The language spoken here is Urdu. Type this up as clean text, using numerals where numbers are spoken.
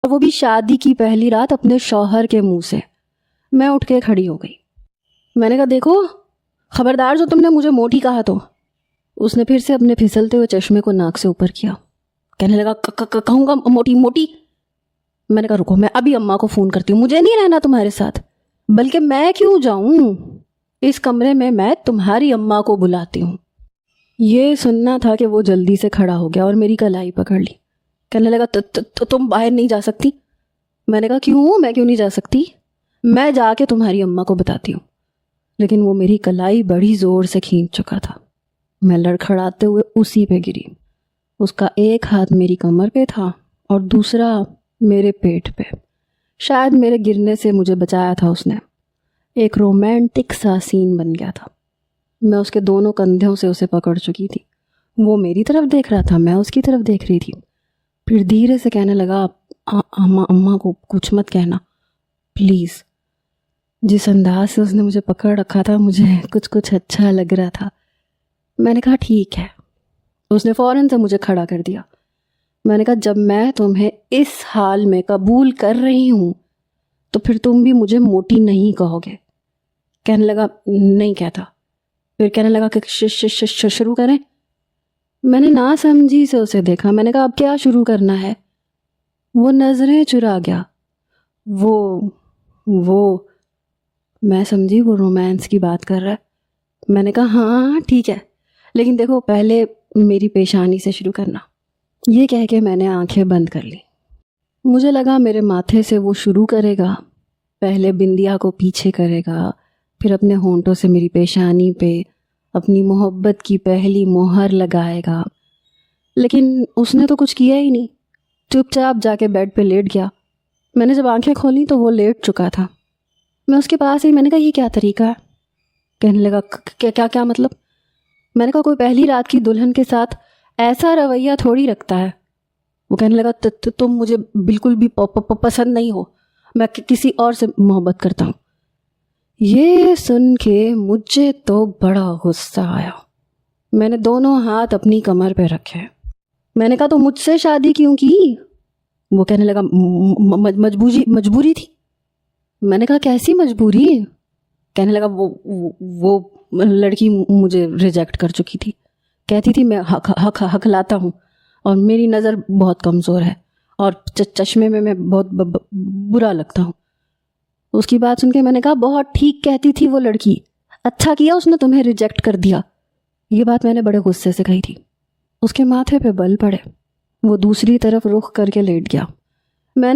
اور وہ بھی شادی کی پہلی رات اپنے شوہر کے منہ سے۔ میں اٹھ کے کھڑی ہو گئی۔ میں نے کہا دیکھو خبردار جو تم نے مجھے موٹی کہا تو۔ اس نے پھر سے اپنے پھسلتے ہوئے چشمے کو ناک سے اوپر کیا، کہنے لگا کہوں گا موٹی موٹی؟ میں نے کہا رکو میں ابھی اماں کو فون کرتی ہوں، مجھے نہیں رہنا تمہارے ساتھ، بلکہ میں کیوں جاؤں، اس کمرے میں تمہاری اماں کو بلاتی ہوں۔ یہ سننا تھا کہ وہ جلدی سے کھڑا ہو گیا اور میری کلائی پکڑ لی، کہنے لگا تم باہر نہیں جا سکتی؟ میں نے کہا کیوں، میں کیوں نہیں جا سکتی، میں جا کے تمہاری اماں کو بتاتی ہوں۔ لیکن وہ میری کلائی بڑی زور سے کھینچ چکا تھا۔ میں لڑکھڑاتے ہوئے اسی پہ گری۔ اس کا ایک ہاتھ میری کمر پہ تھا اور دوسرا میرے پیٹ پہ۔ شاید میرے گرنے سے مجھے بچایا تھا اس نے۔ ایک رومانٹک سا سین بن گیا تھا۔ میں اس کے دونوں کندھوں سے اسے پکڑ چکی تھی۔ وہ میری طرف دیکھ رہا تھا، میں اس کی طرف دیکھ رہی تھی۔ پھر دھیرے سے کہنے لگا اماں کو کچھ مت کہنا پلیز۔ جس انداز سے اس نے مجھے پکڑ رکھا تھا مجھے کچھ اچھا لگ رہا تھا۔ میں نے کہا ٹھیک ہے۔ اس نے فوراً سے مجھے کھڑا کر دیا۔ میں نے کہا جب میں تمہیں اس حال میں قبول کر رہی ہوں تو پھر تم بھی مجھے موٹی نہیں کہو گے۔ کہنے لگا نہیں کہتا۔ پھر کہنے لگا کہ شروع کریں۔ میں نے نا سمجھی سے اسے دیکھا۔ میں نے کہا اب کیا شروع کرنا ہے؟ وہ نظریں چرا گیا۔ وہ میں سمجھی وہ رومانس کی بات کر رہا ہے۔ میں نے کہا ہاں ٹھیک ہے، لیکن دیکھو پہلے میری پیشانی سے شروع کرنا۔ یہ کہہ کے میں نے آنکھیں بند کر لی۔ مجھے لگا میرے ماتھے سے وہ شروع کرے گا، پہلے بندیا کو پیچھے کرے گا، پھر اپنے ہونٹوں سے میری پیشانی پہ اپنی محبت کی پہلی مہر لگائے گا۔ لیکن اس نے تو کچھ کیا ہی نہیں، چپ چاپ جا کے بیڈ پہ لیٹ گیا۔ میں نے جب آنکھیں کھولی تو وہ لیٹ چکا تھا۔ میں اس کے پاس ہی، میں نے کہا یہ کیا طریقہ ہے؟ کہنے لگا کیا مطلب؟ میں نے کہا کوئی پہلی رات کی دلہن کے ساتھ ایسا رویہ تھوڑی رکھتا ہے۔ وہ کہنے لگا تم مجھے بالکل بھی پسند نہیں ہو، میں کسی اور سے محبت کرتا ہوں۔ یہ سن کے مجھے تو بڑا غصہ آیا۔ میں نے دونوں ہاتھ اپنی کمر پہ رکھے۔ میں نے کہا تو مجھ سے شادی کیوں کی؟ وہ کہنے لگا مجبوری تھی۔ میں نے کہا کیسی مجبوری؟ کہنے لگا وہ لڑکی مجھے ریجیکٹ کر چکی تھی، کہتی تھی میں حق لاتا ہوں اور میری نظر بہت کمزور ہے اور چشمے میں بہت برا لگتا ہوں۔ اس کی بات سن کے میں نے کہا بہت ٹھیک کہتی تھی وہ لڑکی، اچھا کیا اس نے تمہیں ریجیکٹ کر دیا۔ یہ بات میں نے بڑے غصے سے کہی تھی۔ اس کے ماتھے پہ بل پڑے، وہ دوسری طرف رخ کر کے لیٹ گیا۔